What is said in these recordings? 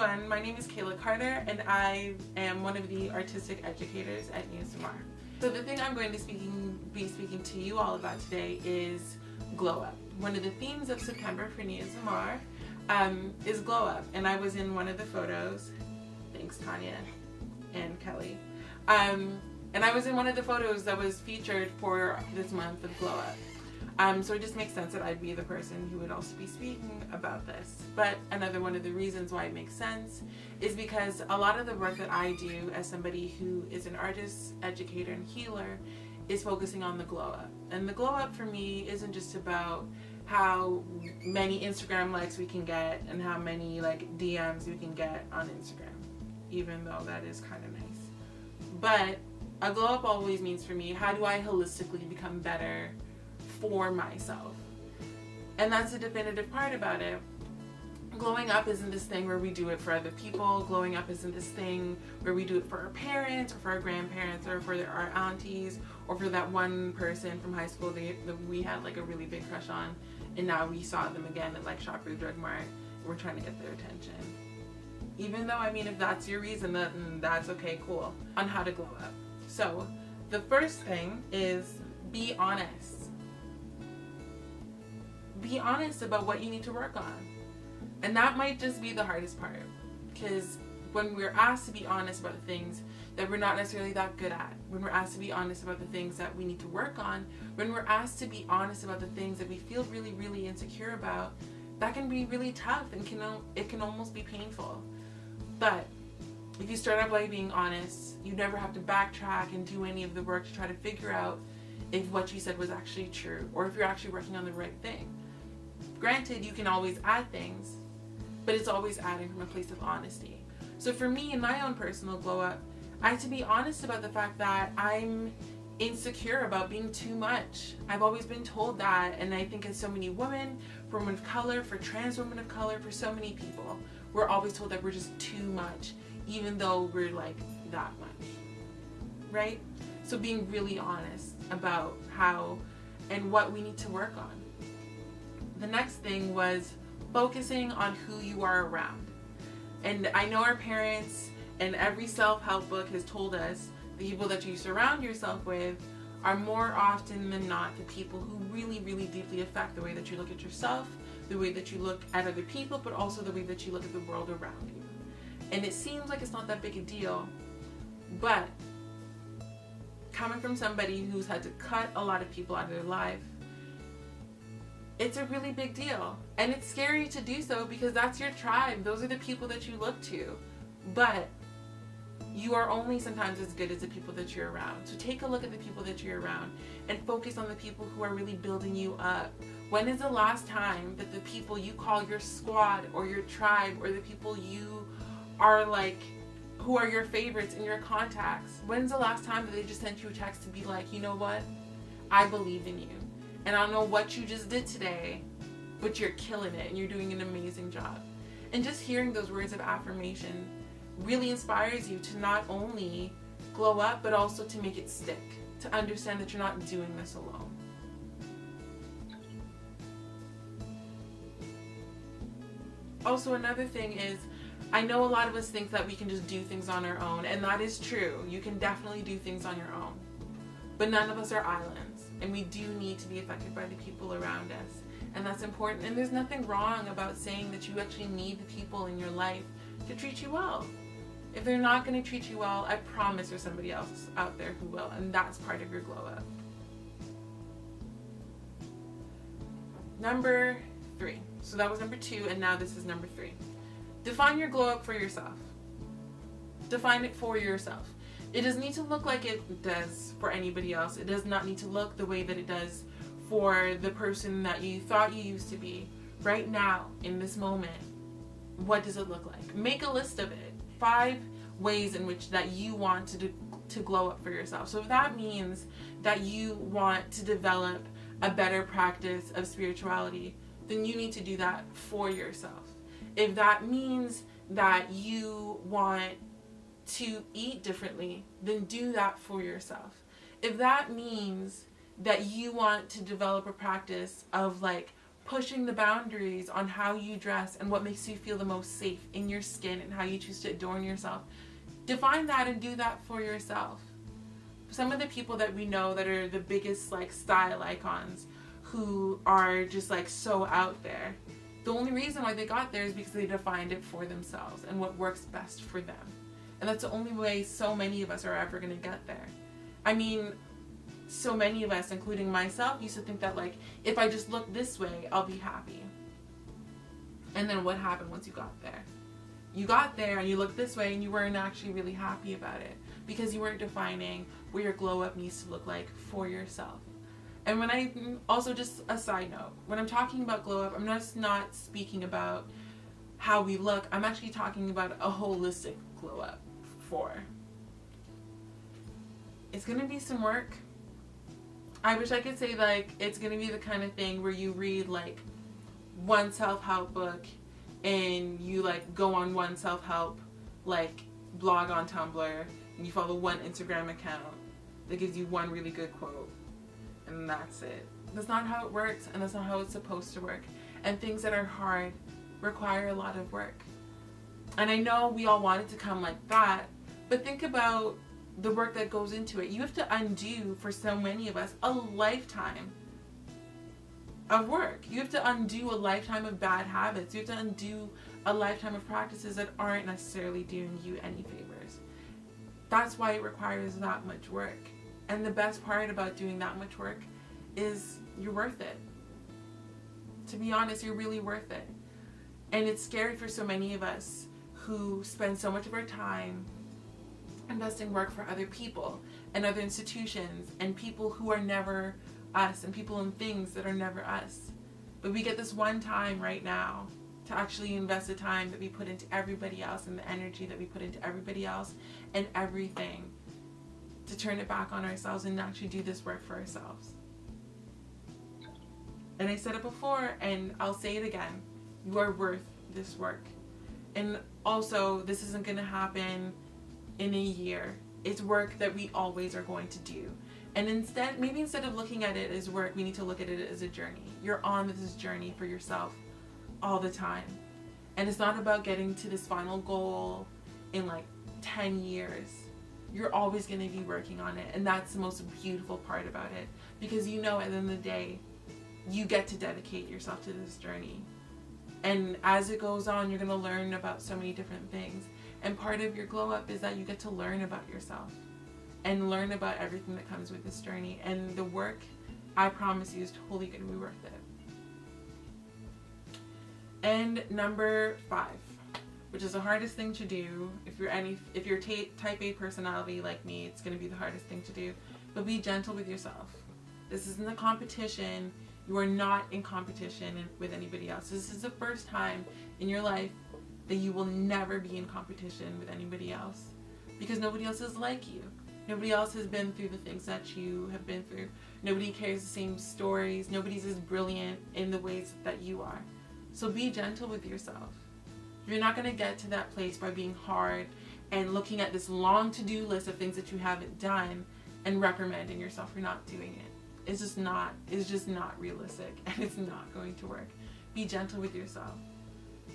My name is Kayla Carter and I am one of the artistic educators at USMR. So the thing I'm going to be speaking to you all about today is glow up. One of the themes of September for USMR is glow up, and I was in one of the photos. Thanks, Tanya and Kelly. And I was in one of the photos that was featured for this month of glow up. So it just makes sense that I'd be the person who would also be speaking about this. But another one of the reasons why it makes sense is because a lot of the work that I do as somebody who is an artist, educator, and healer is focusing on the glow up. And the glow up for me isn't just about how many Instagram likes we can get and how many DMs we can get on Instagram, even though that is kind of nice. But a glow up always means for me, how do I holistically become better for myself? And that's the definitive part about it. Glowing up isn't this thing where we do it for other people. Glowing up isn't this thing where we do it for our parents or for our grandparents or for our aunties or for that one person from high school that we had a really big crush on, and now we saw them again at Shoppers Drug Mart. We're trying to get their attention. Even though, if that's your reason, then that's okay, cool. On how to glow up. So the first thing is be honest. Be honest about what you need to work on. And that might just be the hardest part, because when we're asked to be honest about the things that we're not necessarily that good at, when we're asked to be honest about the things that we need to work on, when we're asked to be honest about the things that we feel really, really insecure about, that can be really tough and it can almost be painful. But if you start out by being honest, you never have to backtrack and do any of the work to try to figure out if what you said was actually true or if you're actually working on the right thing. Granted, you can always add things, but it's always adding from a place of honesty. So for me, in my own personal glow up, I have to be honest about the fact that I'm insecure about being too much. I've always been told that, and I think as so many women, for women of color, for trans women of color, for so many people, we're always told that we're just too much, even though we're that much, right? So being really honest about how and what we need to work on. The next thing was focusing on who you are around. And I know our parents and every self-help book has told us the people that you surround yourself with are more often than not the people who really, really deeply affect the way that you look at yourself, the way that you look at other people, but also the way that you look at the world around you. And it seems like it's not that big a deal, but coming from somebody who's had to cut a lot of people out of their life, it's a really big deal. And it's scary to do so because that's your tribe. Those are the people that you look to. But you are only sometimes as good as the people that you're around. So take a look at the people that you're around and focus on the people who are really building you up. When is the last time that the people you call your squad or your tribe or the people you are who are your favorites and your contacts, when's the last time that they just sent you a text to be like, you know what? I believe in you. And I don't know what you just did today, but you're killing it and you're doing an amazing job. And just hearing those words of affirmation really inspires you to not only glow up, but also to make it stick, to understand that you're not doing this alone. Also, another thing is, I know a lot of us think that we can just do things on our own, and that is true. You can definitely do things on your own. But none of us are islands, and we do need to be affected by the people around us. And that's important. And there's nothing wrong about saying that you actually need the people in your life to treat you well. If they're not going to treat you well, I promise there's somebody else out there who will, and that's part of your glow up. Number 3. So that was number 2, and now this is number 3. Define your glow up for yourself. Define it for yourself. It doesn't need to look like it does for anybody else. It does not need to look the way that it does for the person that you thought you used to be. Right now, in this moment, what does it look like? Make a list of it. 5 ways in which that you want to glow up for yourself. So if that means that you want to develop a better practice of spirituality, then you need to do that for yourself. If that means that you want to eat differently, then do that for yourself. If that means that you want to develop a practice of pushing the boundaries on how you dress and what makes you feel the most safe in your skin and how you choose to adorn yourself. Define that and do that for yourself. Some of the people that we know that are the biggest like style icons, who are just like so out there, the only reason why they got there is because they defined it for themselves and what works best for them. And that's the only way so many of us are ever going to get there. I mean, so many of us, including myself, used to think that like, if I just look this way, I'll be happy. And then what happened once you got there? You got there and you looked this way and you weren't actually really happy about it because you weren't defining what your glow up needs to look like for yourself. And when I, also just a side note, when I'm talking about glow up, I'm just not speaking about how we look. I'm actually talking about a holistic glow up for. It's going to be some work. I wish I could say like it's going to be the kind of thing where you read like one self-help book and you like go on one self-help like blog on Tumblr and you follow one Instagram account that gives you one really good quote and that's it. That's not how it works, and that's not how it's supposed to work. And things that are hard require a lot of work. And I know we all want it to come like that, but think about the work that goes into it. You have to undo, for so many of us, a lifetime of work. You have to undo a lifetime of bad habits. You have to undo a lifetime of practices that aren't necessarily doing you any favors. That's why it requires that much work. And the best part about doing that much work is you're worth it. To be honest, you're really worth it. And it's scary for so many of us who spend so much of our time investing work for other people and other institutions and people who are never us and people and things that are never us. But we get this one time right now to actually invest the time that we put into everybody else and the energy that we put into everybody else and everything, to turn it back on ourselves and actually do this work for ourselves. And I said it before and I'll say it again. You are worth this work. And also, this isn't going to happen in a year. It's work that we always are going to do. And maybe instead of looking at it as work, we need to look at it as a journey. You're on this journey for yourself all the time. And it's not about getting to this final goal in like 10 years. You're always going to be working on it. And that's the most beautiful part about it. Because you know at the end of the day, you get to dedicate yourself to this journey. And as it goes on, you're going to learn about so many different things. And part of your glow up is that you get to learn about yourself and learn about everything that comes with this journey. And the work, I promise you, is totally going to be worth it. And number 5, which is the hardest thing to do. If you're type A personality like me, it's going to be the hardest thing to do. But be gentle with yourself. This isn't a competition. You are not in competition with anybody else. This is the first time in your life that you will never be in competition with anybody else, because nobody else is like you. Nobody else has been through the things that you have been through. Nobody carries the same stories. Nobody's as brilliant in the ways that you are. So be gentle with yourself. You're not going to get to that place by being hard and looking at this long to-do list of things that you haven't done and reprimanding yourself for not doing it. It's just not realistic, and it's not going to work. Be gentle with yourself.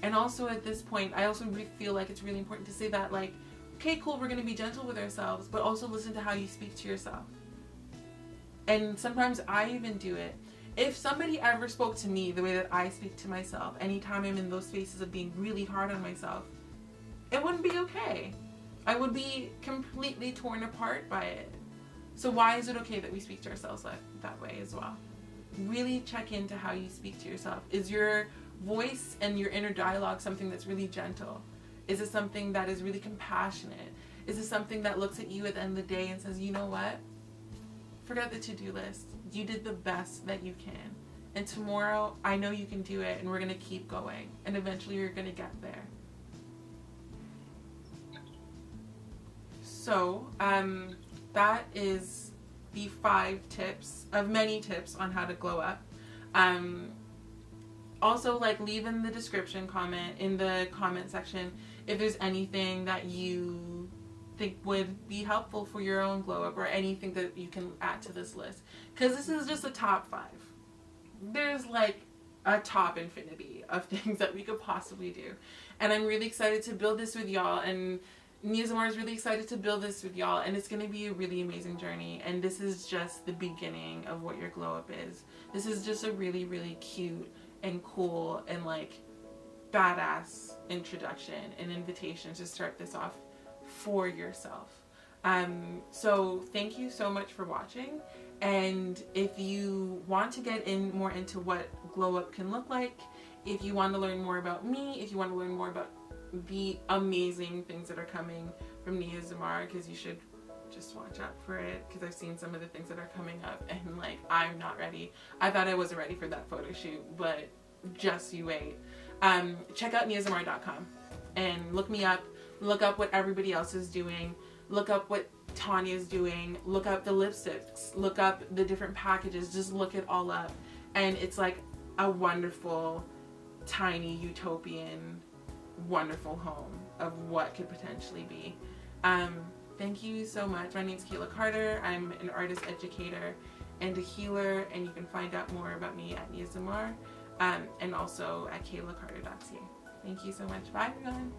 And also at this point, I also feel like it's really important to say that, like, okay, cool, we're going to be gentle with ourselves, but also listen to how you speak to yourself. And sometimes I even do it. If somebody ever spoke to me the way that I speak to myself, anytime I'm in those spaces of being really hard on myself, it wouldn't be okay. I would be completely torn apart by it. So why is it okay that we speak to ourselves that way as well? Really check into how you speak to yourself. Is your voice and your inner dialogue something that's really gentle? Is it something that is really compassionate? Is it something that looks at you at the end of the day and says, you know what? Forget the to-do list. You did the best that you can. And tomorrow, I know you can do it, and we're going to keep going. And eventually, you're going to get there. So, that is the 5 tips of many tips on how to glow up. Also, like, leave in the description in the comment section if there's anything that you think would be helpful for your own glow up, or anything that you can add to this list, because this is just a top 5. There's like a top infinity of things that we could possibly do. And I'm really excited to build this with y'all, and Nia Zamar is really excited to build this with y'all, and it's going to be a really amazing journey. And this is just the beginning of what your glow up is. This is just a really, really cute and cool and like badass introduction and invitation to start this off for yourself. So thank you so much for watching. And if you want to get more into what glow up can look like, if you want to learn more about me, if you want to learn more about the amazing things that are coming from Nia Zamar, because you should just watch out for it, because I've seen some of the things that are coming up and like I'm not ready. I thought I wasn't ready for that photo shoot, but just you wait. Check out niazamar.com and look me up, look up what everybody else is doing, look up what Tanya's doing, look up the lipsticks, look up the different packages, just look it all up. And it's like a wonderful, tiny, utopian, wonderful home of what could potentially be. Thank you so much. My name's Kayla Carter. I'm an artist educator and a healer, and you can find out more about me at Nia Zamar, and also at kaylacarter.ca. Thank you so much. Bye everyone.